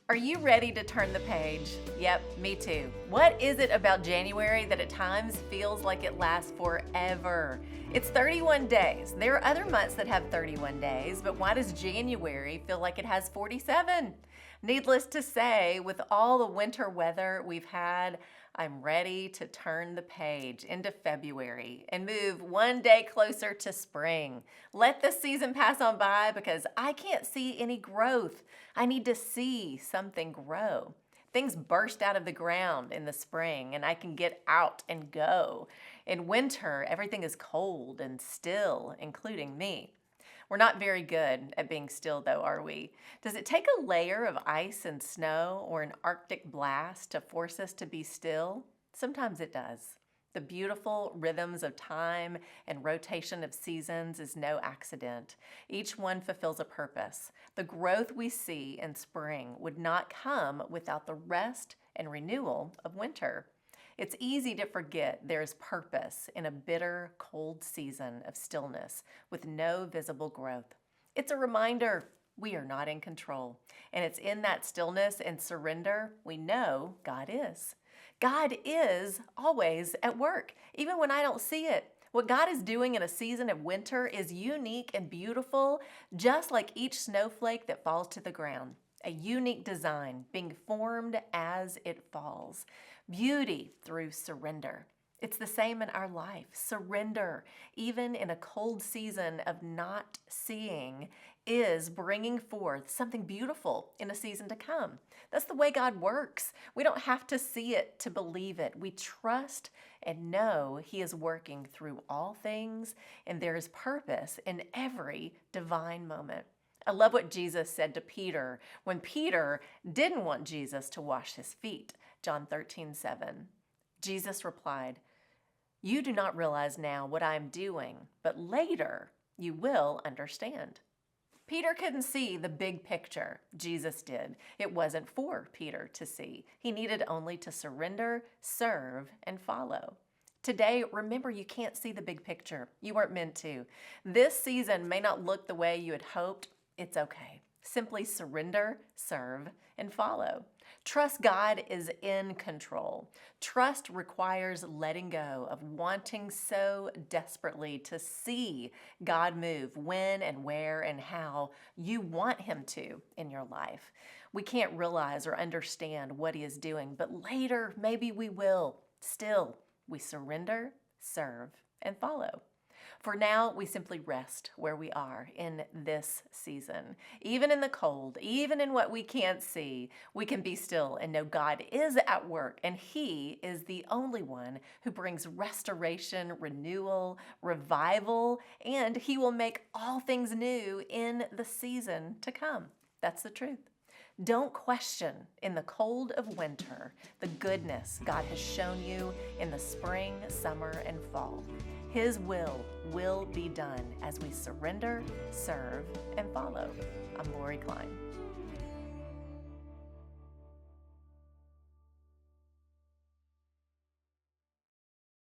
Are you ready to turn the page? Yep, me too. What is it about January that at times feels like it lasts forever? It's 31 days. There are other months that have 31 days, but why does January feel like it has 47? Needless to say, with all the winter weather we've had, I'm ready to turn the page into February and move one day closer to spring. Let this season pass on by because I can't see any growth. I need to see something grow. Things burst out of the ground in the spring and I can get out and go. In winter, everything is cold and still, including me. We're not very good at being still, though, are we? Does it take a layer of ice and snow or an Arctic blast to force us to be still? Sometimes it does. The beautiful rhythms of time and rotation of seasons is no accident. Each one fulfills a purpose. The growth we see in spring would not come without the rest and renewal of winter. It's easy to forget there is purpose in a bitter, cold season of stillness with no visible growth. It's a reminder we are not in control, and it's in that stillness and surrender we know God is. God is always at work, even when I don't see it. What God is doing in a season of winter is unique and beautiful, just like each snowflake that falls to the ground. A unique design being formed as it falls. Beauty through surrender. It's the same in our life. Surrender, even in a cold season of not seeing, is bringing forth something beautiful in a season to come. That's the way God works. We don't have to see it to believe it. We trust and know He is working through all things, and there is purpose in every divine moment. I love what Jesus said to Peter when Peter didn't want Jesus to wash his feet. John 13:7. Jesus replied, "You do not realize now what I am doing, but later you will understand." Peter couldn't see the big picture. Jesus did. It wasn't for Peter to see. He needed only to surrender, serve, and follow. Today, remember you can't see the big picture. You weren't meant to. This season may not look the way you had hoped. It's okay. Simply surrender, serve, and follow. Trust God is in control. Trust requires letting go of wanting so desperately to see God move when and where and how you want Him to in your life. We can't realize or understand what He is doing, but later maybe we will. Still, we surrender, serve, and follow. For now, we simply rest where we are in this season. Even in the cold, even in what we can't see, we can be still and know God is at work, and He is the only one who brings restoration, renewal, revival, and He will make all things new in the season to come. That's the truth. Don't question in the cold of winter the goodness God has shown you in the spring, summer, and fall. His will be done as we surrender, serve, and follow. I'm Cline.